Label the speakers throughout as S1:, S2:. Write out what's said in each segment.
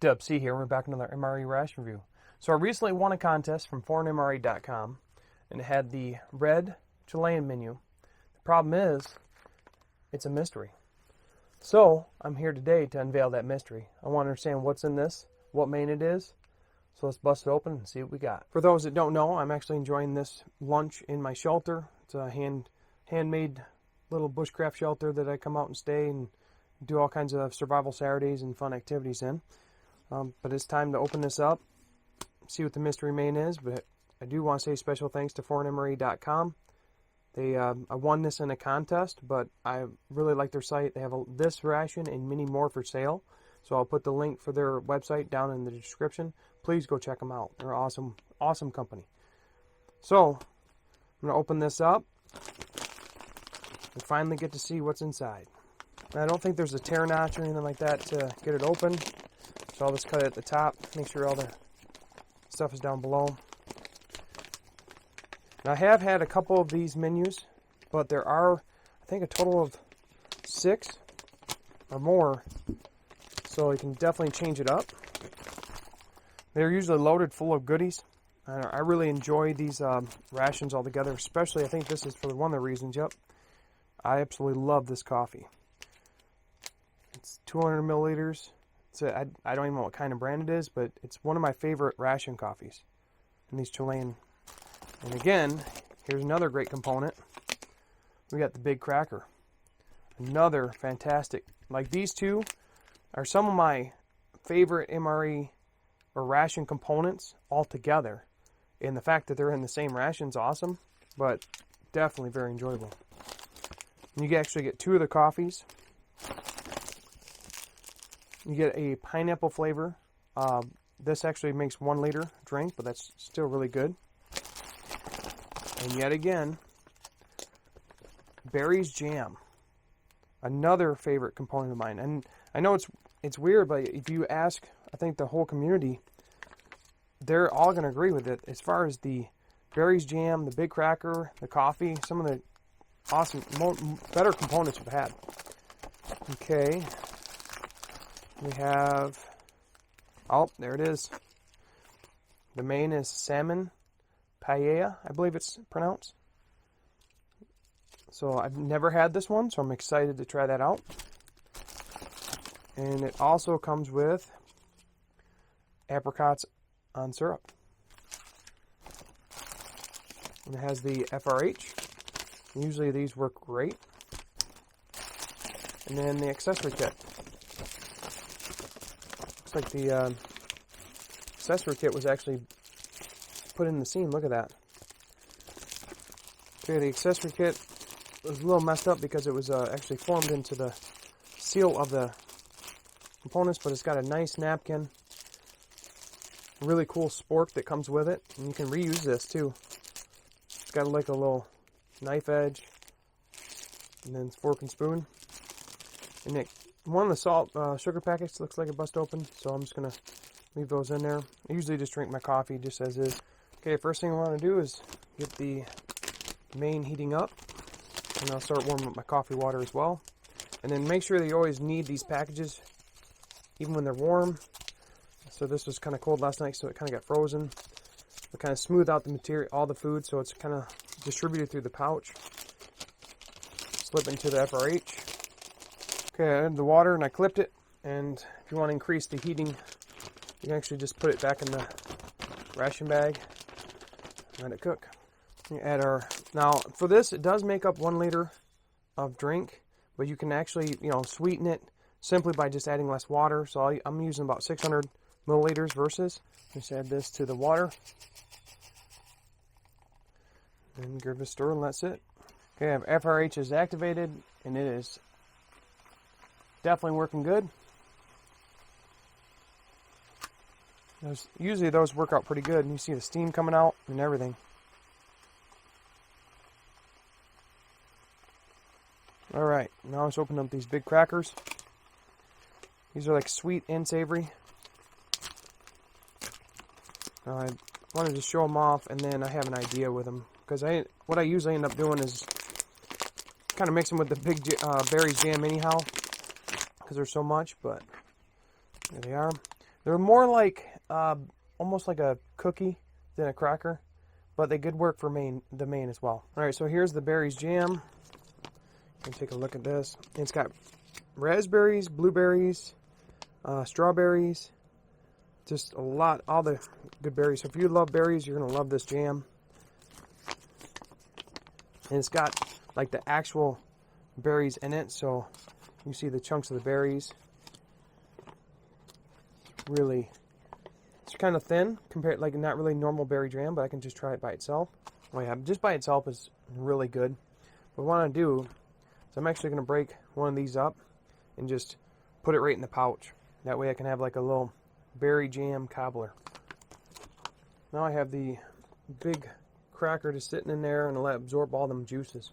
S1: Dub C here. We're back with another MRE Ration Review. So I recently won a contest from foreignmre.com and it had the red Chilean menu. The problem is, it's a mystery. So I'm here today to unveil that mystery. I want to understand what's in this, what main it is. So let's bust it open and see what we got. For those that don't know, I'm actually enjoying this lunch in my shelter. It's a handmade little bushcraft shelter that I come out and stay and do all kinds of survival Saturdays and fun activities in. But it's time to open this up, see what the mystery main is. But I do want to say special thanks to foreignmre.com. I won this in a contest, but I really like their site. They have this ration and many more for sale. So I'll put the link for their website down in the description. Please go check them out. They're awesome, awesome company. So I'm going to open this up and finally get to see what's inside. Now, I don't think there's a tear notch or anything like that to get it open. So I'll just cut it at the top, make sure all the stuff is down below. Now I have had a couple of these menus, but there are, I think, a total of 6 or more. So you can definitely change it up. They're usually loaded full of goodies. I really enjoy these rations altogether, especially I think this is for one of the reasons, yep. I absolutely love this coffee. It's 200 milliliters. I don't even know what kind of brand it is, but it's one of my favorite ration coffees. And these Chilean. And again, here's another great component. We got the big cracker. Another fantastic. Like, these two are some of my favorite MRE or ration components altogether. And the fact that they're in the same ration is awesome, but definitely very enjoyable. And you can actually get 2 of the coffees. You get a pineapple flavor. This actually makes 1 liter drink, but that's still really good. And yet again, berries jam. Another favorite component of mine. And I know it's weird, but if you ask, I think the whole community, they're all going to agree with it. As far as the berries jam, the big cracker, the coffee, some of the awesome, better components we've had. Okay. We have, oh, there it is. The main is salmon paella, I believe it's pronounced. So I've never had this one, so I'm excited to try that out. And it also comes with apricots on syrup. And it has the FRH. Usually these work great. And then the accessory kit. Looks like the accessory kit was actually put in the scene. Look at that. Okay, the accessory kit was a little messed up because it was actually formed into the seal of the components, but it's got a nice napkin, really cool spork that comes with it, and you can reuse this too. It's got like a little knife edge, and then fork and spoon. And one of the salt sugar packets looks like it bust open, so I'm just going to leave those in there. I usually just drink my coffee just as is. Okay, first thing I want to do is get the main heating up, and I'll start warming up my coffee water as well. And then make sure that you always need these packages, even when they're warm. So this was kind of cold last night, so it kind of got frozen. We kind of smooth out the material, all the food, so it's kind of distributed through the pouch. Slip into the FRH. Okay, I added the water and I clipped it, and if you want to increase the heating, you can actually just put it back in the ration bag and let it cook. You add now for this, it does make up 1 liter of drink, but you can actually, sweeten it simply by just adding less water. So I'm using about 600 milliliters versus. Just add this to the water and give it a stir, and that's it. Okay, FRH is activated, and it is definitely working good. Usually those work out pretty good, and you see the steam coming out and everything. Alright, now let's open up these big crackers. These are like sweet and savory. I wanted to show them off, and then I have an idea with them. Because what I usually end up doing is kind of mix them with the big berries jam anyhow, because there's so much, but there they are. They're more like, almost like a cookie than a cracker, but they could work for the main as well. All right, so here's the berries jam. You can take a look at this. It's got raspberries, blueberries, strawberries, just a lot, all the good berries. So if you love berries, you're gonna love this jam. And it's got like the actual berries in it, so you see the chunks of the berries. Really, it's kind of thin compared, like not really normal berry jam, but I can just try it by itself. Oh yeah, just by itself is really good. What I want to do is I'm actually going to break one of these up and just put it right in the pouch. That way I can have like a little berry jam cobbler. Now I have the big cracker just sitting in there and let it absorb all them juices.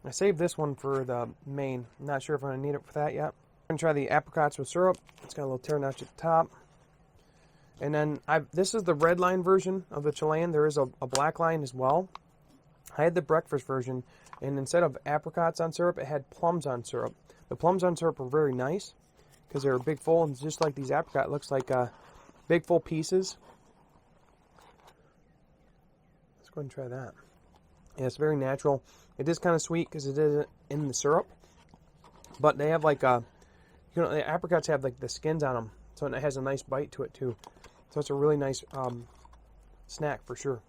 S1: I saved this one for the main. I'm not sure if I'm going to need it for that yet. I'm going to try the apricots with syrup. It's got a little tear notch at the top. And then this is the red line version of the Chilean. There is a black line as well. I had the breakfast version, and instead of apricots on syrup, it had plums on syrup. The plums on syrup were very nice because they were big full, and just like these apricot, it looks like big full pieces. Let's go ahead and try that. Yeah, it's very natural. It is kind of sweet because it is in the syrup, but they have like the apricots have like the skins on them, so it has a nice bite to it too. So it's a really nice snack for sure.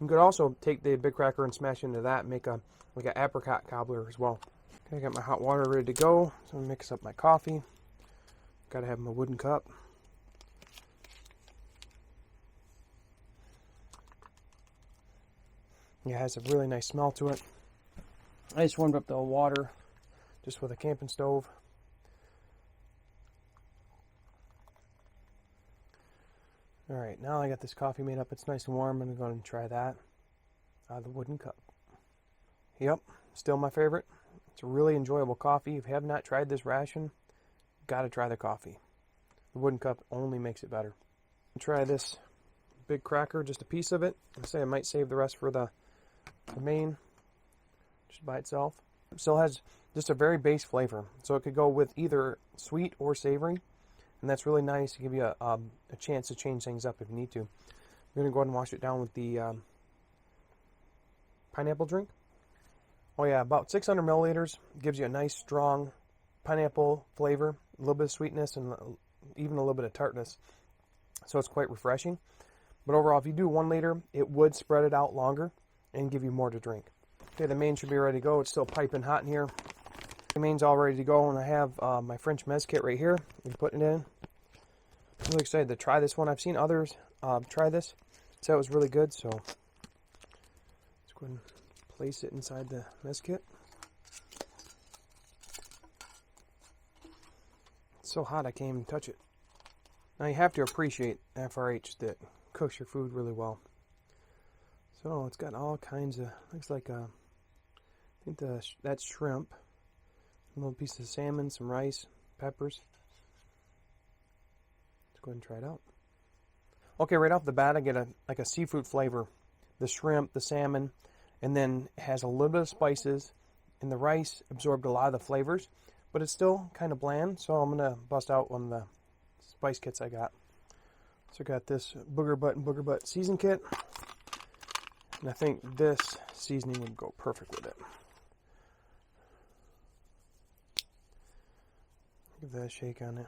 S1: You could also take the big cracker and smash into that and make like an apricot cobbler as well. Okay, I got my hot water ready to go. So I'm gonna mix up my coffee. Gotta have my wooden cup. Yeah, it has a really nice smell to it. I just warmed up the water just with a camping stove. Alright, now I got this coffee made up. It's nice and warm. I'm going to go ahead and try that out of the wooden cup. Yep, still my favorite. It's a really enjoyable coffee. If you have not tried this ration, got to try the coffee. The wooden cup only makes it better. Try this big cracker, just a piece of it. I say I might save the rest for the main, just by itself. It still has just a very base flavor, so it could go with either sweet or savory. And that's really nice to give you a chance to change things up if you need to. I'm going to go ahead and wash it down with the pineapple drink. Oh yeah, about 600 milliliters. Gives you a nice strong pineapple flavor, a little bit of sweetness, and even a little bit of tartness. So it's quite refreshing. But overall, if you do 1 liter, it would spread it out longer and give you more to drink. Okay, the main should be ready to go. It's still piping hot in here. The main's all ready to go, and I have my French mez kit right here. I'm putting it in. I'm really excited to try this one. I've seen others try this. So it was really good, so let's go ahead and place it inside the mez kit. It's so hot I can't even touch it. Now you have to appreciate FRH that cooks your food really well. So it's got all kinds of, looks like I think that's shrimp. A little piece of salmon, some rice, peppers. Let's go ahead and try it out. Okay, right off the bat, I get like a seafood flavor. The shrimp, the salmon, and then it has a little bit of spices, and the rice absorbed a lot of the flavors, but it's still kind of bland, so I'm going to bust out one of the spice kits I got. So I got this Booger Butt and Booger Butt season kit, and I think this seasoning would go perfect with it. Give that a shake on it.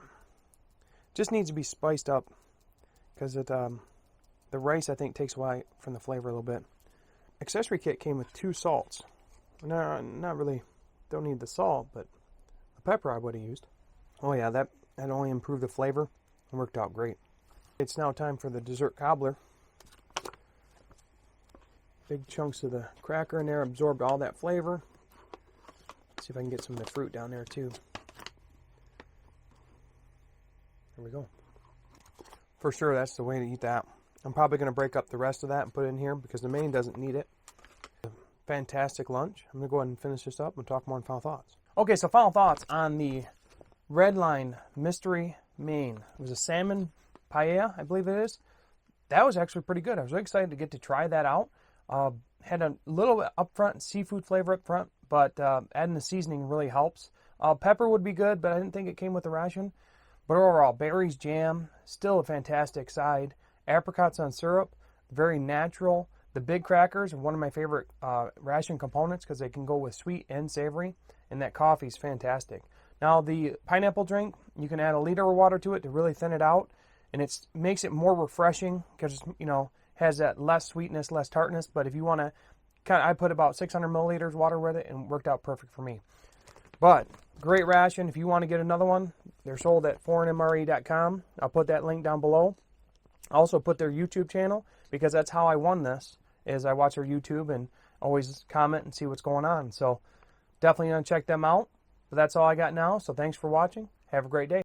S1: Just needs to be spiced up because it the rice I think takes away from the flavor a little bit. Accessory kit came with 2 salts. No, not really. Don't need the salt, but the pepper I would have used. Oh yeah, that only improved the flavor and worked out great. It's now time for the dessert cobbler. Big chunks of the cracker in there absorbed all that flavor. Let's see if I can get some of the fruit down there too. There we go. For sure, that's the way to eat that. I'm probably going to break up the rest of that and put it in here because the main doesn't need it. Fantastic lunch. I'm going to go ahead and finish this up and talk more on final thoughts. Okay, so final thoughts on the Red Line Mystery Main. It was a salmon paella, I believe it is. That was actually pretty good. I was really excited to get to try that out. Had a little bit upfront seafood flavor up front, but adding the seasoning really helps. Pepper would be good, but I didn't think it came with the ration. But overall, berries jam, still a fantastic side. Apricots on syrup, very natural. The big crackers are one of my favorite ration components because they can go with sweet and savory, and that coffee is fantastic. Now the pineapple drink, you can add a liter of water to it to really thin it out, and it makes it more refreshing because, you know, has that less sweetness, less tartness. But if you want to, I put about 600 milliliters water with it, and it worked out perfect for me. But great ration. If you want to get another one, they're sold at foreignmre.com. I'll put that link down below. I also put their YouTube channel because that's how I won this, is I watch their YouTube and always comment and see what's going on. So definitely going to check them out. But that's all I got now. So thanks for watching. Have a great day.